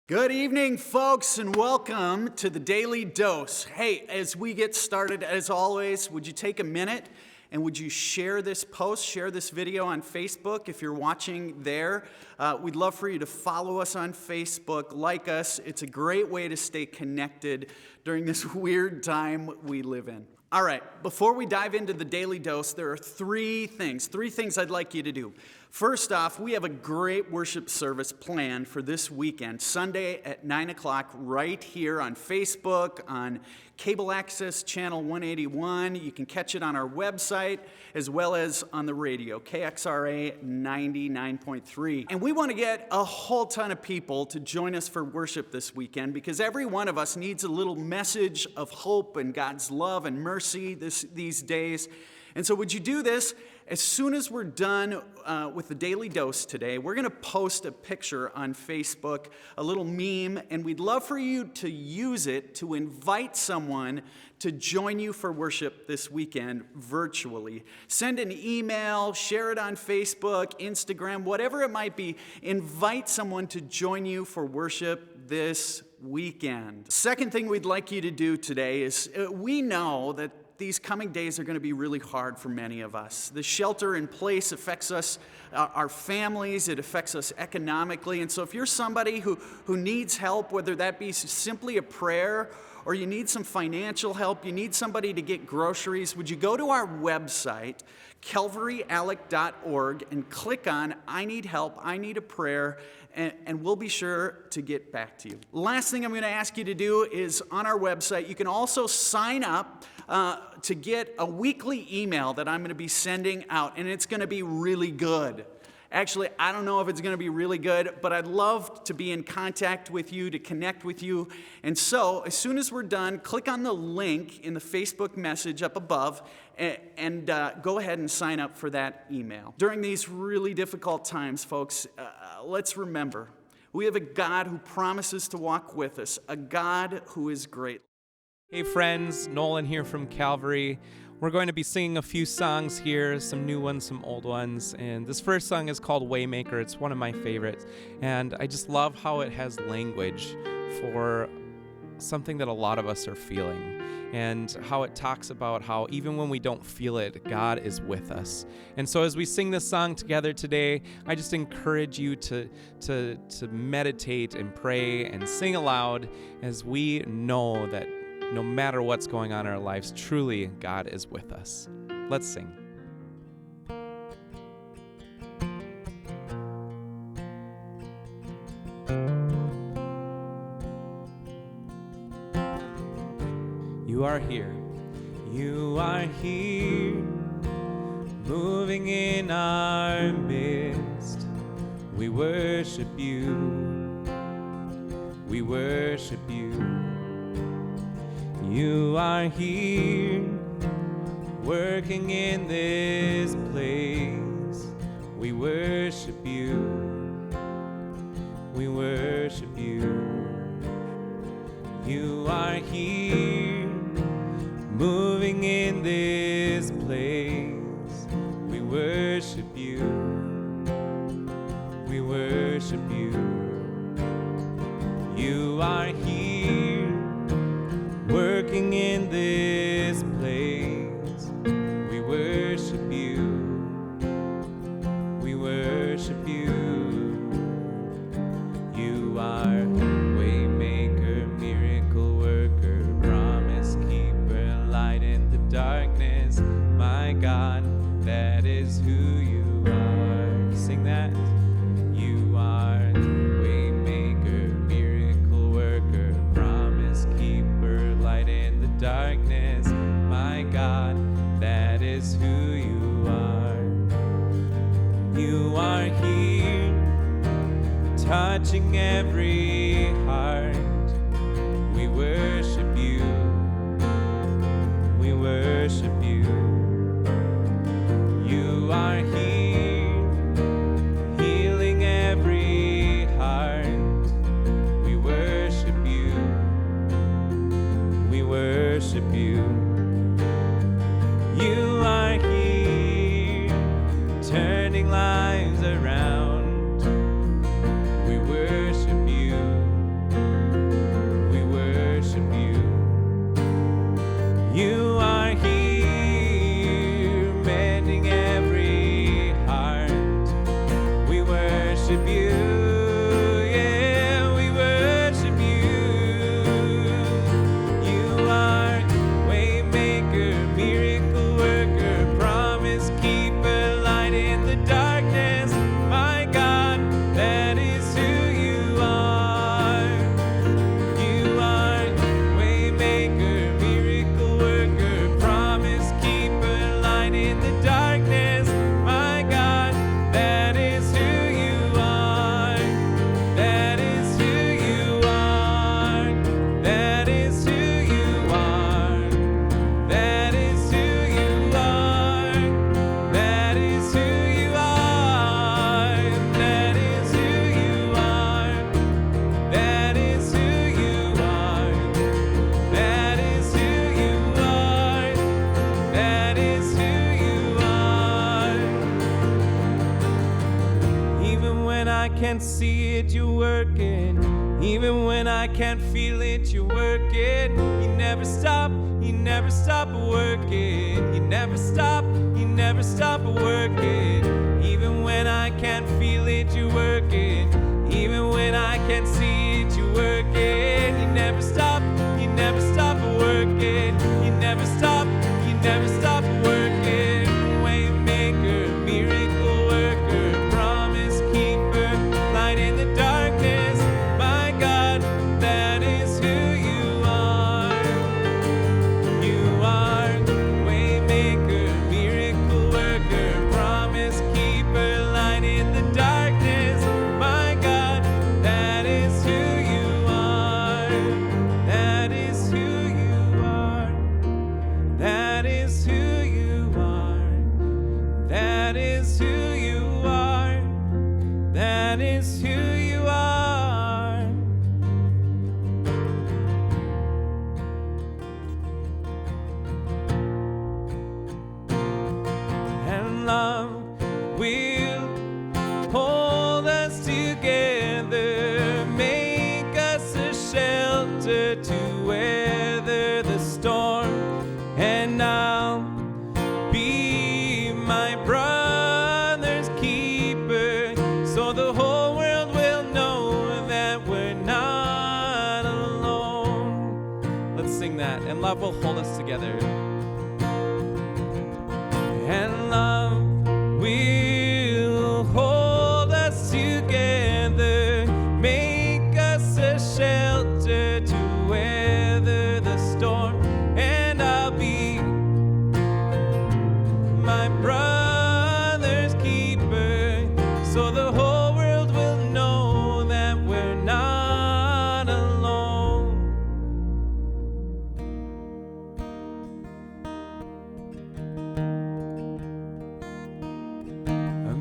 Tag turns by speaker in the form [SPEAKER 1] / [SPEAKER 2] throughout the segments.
[SPEAKER 1] Good evening, folks, and welcome to the Daily Dose. Hey, as we get started, as always, would you take a minute and would you share this post, share this video on Facebook if you're watching there? We'd love for you to follow us on Facebook, like us. It's a great way to stay connected during this weird time we live in. All right, before we dive into the Daily Dose, there are three things I'd like you to do. First off, we have a great worship service planned for this weekend, Sunday at 9 o'clock, right here on Facebook, on Cable Access Channel 181. You can catch it on our website as well as on the radio, KXRA 99.3. And we want to get a whole ton of people to join us for worship this weekend because every one of us needs a little message of hope and God's love and mercy these days. And so would you do this? As soon as we're done with the Daily Dose today, we're going to post a picture on Facebook, a little meme, and we'd love for you to use it to invite someone to join you for worship this weekend virtually. Send an email, share it on Facebook, Instagram, whatever it might be. Invite someone to join you for worship this weekend. Second thing we'd like you to do today is we know that these coming days are going to be really hard for many of us. The shelter in place affects us, our families, it affects us economically. And so if you're somebody who needs help, whether that be simply a prayer or you need some financial help, you need somebody to get groceries, would you go to our website, calvaryalec.org, and click on I Need Help, I Need a Prayer, and we'll be sure to get back to you. Last thing I'm going to ask you to do is on our website, you can also sign up to get a weekly email that I'm going to be sending out, and it's going to be really good. Actually, I don't know if it's going to be really good, but I'd love to be in contact with you, to connect with you. And so, as soon as we're done, click on the link in the Facebook message up above and go ahead and sign up for that email. During these really difficult times, folks, let's remember, we have a God who promises to walk with us, a God who is great.
[SPEAKER 2] Hey friends, Nolan here from Calvary. We're going to be singing a few songs here, some new ones, some old ones, and this first song is called Waymaker. It's one of my favorites, and I just love how it has language for something that a lot of us are feeling, and how it talks about how even when we don't feel it, God is with us. And so as we sing this song together today, I just encourage you to meditate and pray and sing aloud as we know that no matter what's going on in our lives, truly God is with us. Let's sing. You are here. You are here, moving in our midst. We worship you. We worship you. You are here, working in this place. We worship you. We worship you. You are here, moving in this place. We worship you. We worship you. You are here, working in this place. We worship you. We worship you. You are waymaker, miracle worker, promise keeper, light in the darkness. My God, that is who you are. Sing that. You are waymaker, miracle worker, promise keeper, light in the darkness. My God, that is who you are. You are here, touching every heart. We worship you. We worship you. You are here, healing every heart. We worship you. We worship you. You are here, turning lives around. We worship you. worship you. Yeah, we worship you. You are waymaker, miracle worker, promise keeper, light in the darkness. My God, that is who you are. You are waymaker, miracle worker, promise keeper, light in the darkness. My God, that is who you are. That is who you are. That is who you are. That is who you are. That is who you are. That is who you are. That is who you are. That is who you are. That is who you are. Even when I can't see it, you're working. Even when I can't feel it, you're working. You never stop working. You never stop working. Even when I can't feel it, you're working. Even when I can't see it, you're working. You never stop working. You never stop working. Waymaker, miracle worker, promise keeper, light in the darkness. My God, that is who you are. You are waymaker, miracle worker, promise keeper, light in the darkness. My God, that is who you are. That is who you are. That is who you are. That is who you are. That is who you are. And love will hold us together, make us a shelter to weather the storm. And I'll be my brother's keeper, so the whole world will know that we're not alone. Let's sing that. And love will hold us together. And love will hold us together, make us a shelter to weather the storm. And I'll be my brother's keeper, so the whole world will know that we're not alone.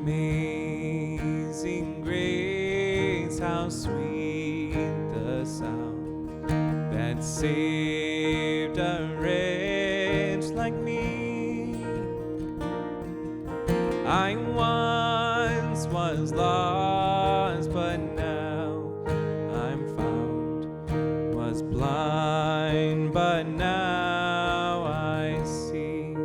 [SPEAKER 2] Amazing grace, how sweet the sound that saved a wretch like me. I once was lost, but now I'm found. Was blind, but now I see.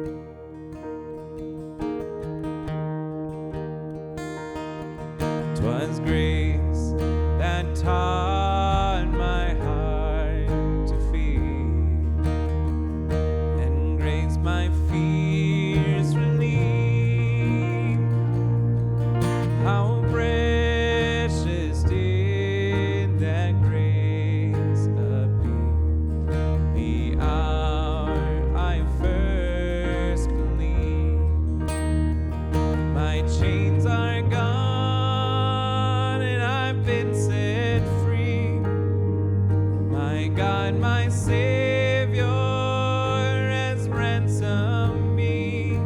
[SPEAKER 2] 'Twas grace that taught my heart to fear, and grace my fears relieved. How precious did that grace appear, the hour I first believed. My chains are gone and I've been set free. My God, my Savior has ransomed me.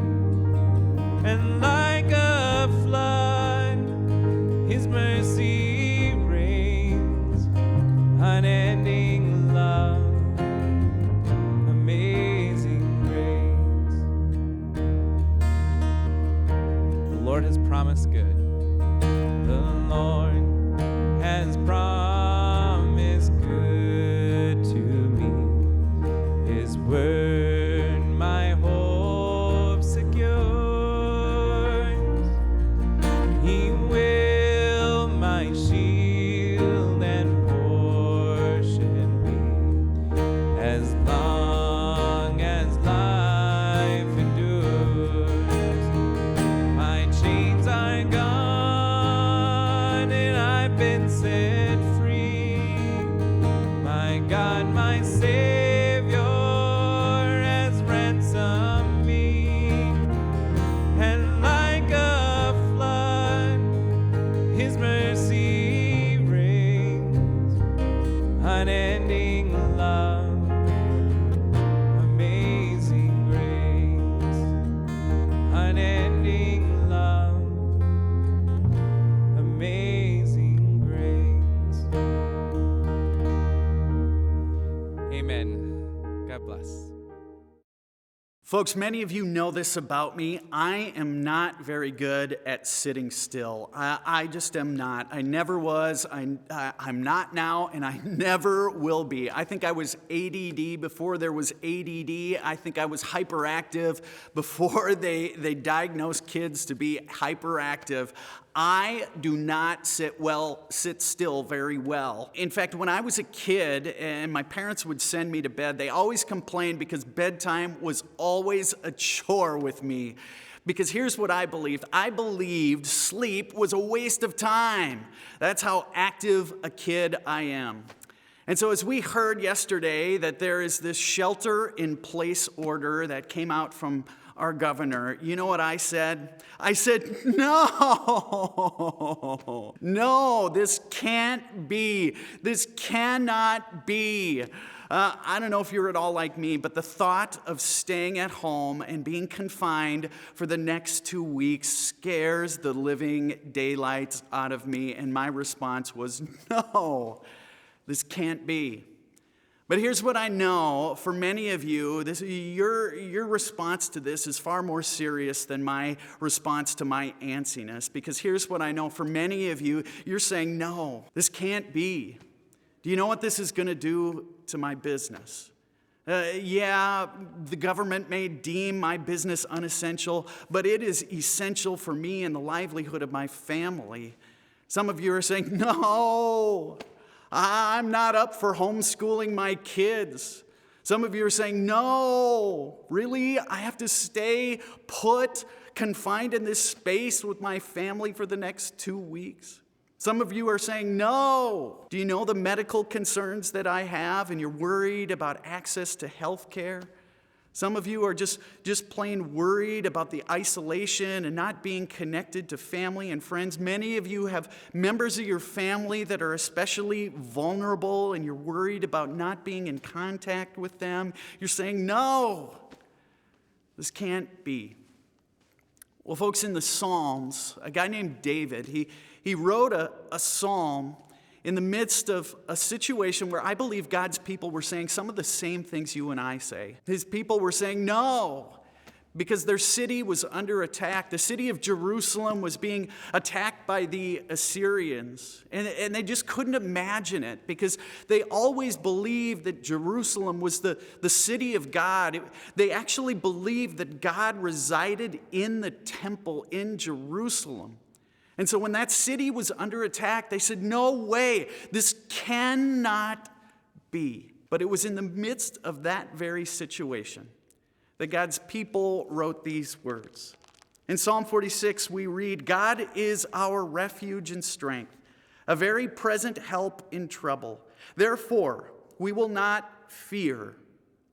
[SPEAKER 2] And like a flood, His mercy reigns. Unending love, amazing grace. The Lord has promised good. The Lord has promised good to me. His word my hope secures. He will and set free. My God, my Savior has ransomed me, and like a flood, His mercy reigns. Unending love, amazing grace. Unending love, amazing grace. Amen. God bless.
[SPEAKER 1] Folks, many of you know this about me. I am not very good at sitting still. I just am not. I never was. I'm not now, and I never will be. I think I was ADD before there was ADD. I think I was hyperactive before they diagnosed kids to be hyperactive. I do not sit still very well. In fact, when I was a kid and my parents would send me to bed, they always complained because bedtime was always a chore with me. Because here's what I believed. I believed sleep was a waste of time. That's how active a kid I am. And so as we heard yesterday that there is this shelter-in-place order that came out from our governor, you know what I said? I said, no, this can't be. This cannot be. I don't know if you're at all like me, but the thought of staying at home and being confined for the next 2 weeks scares the living daylights out of me. And my response was, no, this can't be. But here's what I know. For many of you, your response to this is far more serious than my response to my antsiness. Because here's what I know. For many of you, you're saying, no, this can't be. Do you know what this is going to do to my business? Yeah, the government may deem my business unessential, but it is essential for me and the livelihood of my family. Some of you are saying, no, I'm not up for homeschooling my kids. Some of you are saying, no, really? I have to stay put, confined in this space with my family for the next 2 weeks? Some of you are saying, no. Do you know the medical concerns that I have and you're worried about access to health care? Some of you are just plain worried about the isolation and not being connected to family and friends. Many of you have members of your family that are especially vulnerable and you're worried about not being in contact with them. You're saying, no, this can't be. Well, folks, in the Psalms, a guy named David, he wrote a psalm in the midst of a situation where I believe God's people were saying some of the same things you and I say. His people were saying no, because their city was under attack. The city of Jerusalem was being attacked by the Assyrians. And they just couldn't imagine it because they always believed that Jerusalem was the city of God. They actually believed that God resided in the temple in Jerusalem. And so when that city was under attack, they said, no way, this cannot be. But it was in the midst of that very situation that God's people wrote these words. In Psalm 46, we read, God is our refuge and strength, a very present help in trouble. Therefore, we will not fear.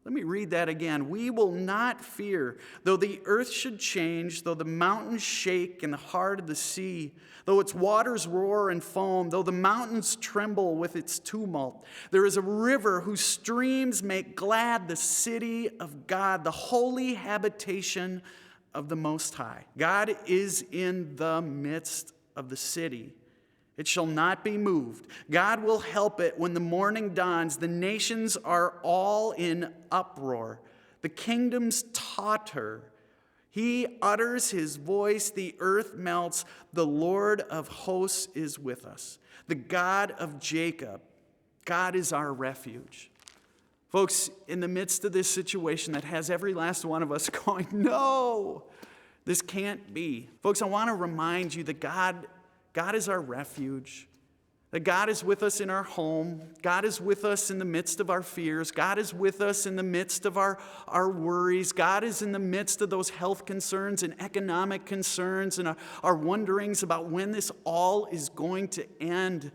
[SPEAKER 1] Let me read that again. We will not fear, though the earth should change, though the mountains shake in the heart of the sea, though its waters roar and foam, though the mountains tremble with its tumult. There is a river whose streams make glad the city of God, the holy habitation of the Most High. God is in the midst of the city. It shall not be moved. God will help it when the morning dawns. The nations are all in uproar. The kingdoms totter. He utters his voice. The earth melts. The Lord of hosts is with us. The God of Jacob. God is our refuge. Folks, in the midst of this situation that has every last one of us going, no, this can't be. Folks, I want to remind you that God is our refuge, that God is with us in our home. God is with us in the midst of our fears. God is with us in the midst of our worries. God is in the midst of those health concerns and economic concerns and our wonderings about when this all is going to end.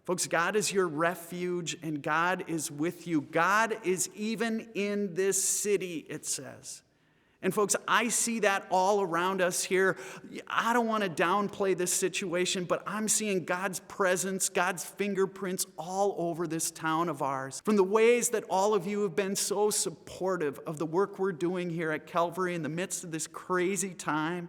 [SPEAKER 1] Folks, God is your refuge and God is with you. God is even in this city, it says. And folks, I see that all around us here. I don't want to downplay this situation, but I'm seeing God's presence, God's fingerprints all over this town of ours. From the ways that all of you have been so supportive of the work we're doing here at Calvary in the midst of this crazy time,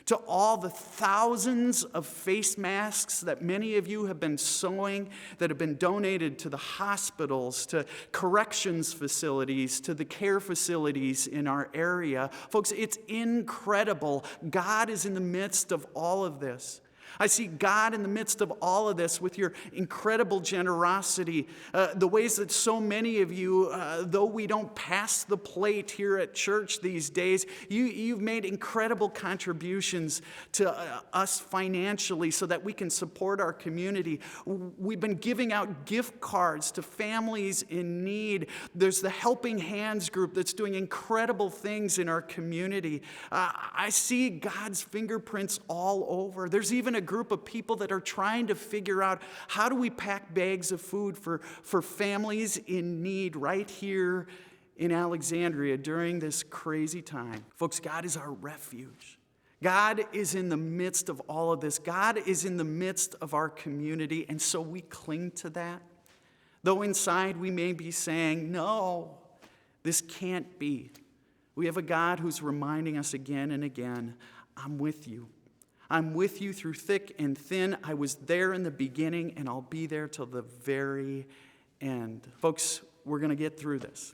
[SPEAKER 1] to all the thousands of face masks that many of you have been sewing, that have been donated to the hospitals, to corrections facilities, to the care facilities in our area. Folks, it's incredible. God is in the midst of all of this. I see God in the midst of all of this with your incredible generosity, the ways that so many of you, though we don't pass the plate here at church these days, you've made incredible contributions to us financially so that we can support our community. We've been giving out gift cards to families in need. There's the Helping Hands group that's doing incredible things in our community. I see God's fingerprints all over. There's even a group of people that are trying to figure out how do we pack bags of food for families in need right here in Alexandria during this crazy time. Folks, God is our refuge. God is in the midst of all of this. God is in the midst of our community, and so we cling to that. Though inside we may be saying, no, this can't be. We have a God who's reminding us again and again, I'm with you. I'm with you through thick and thin. I was there in the beginning, and I'll be there till the very end. Folks, we're going to get through this.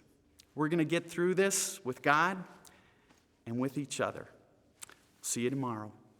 [SPEAKER 1] We're going to get through this with God and with each other. See you tomorrow.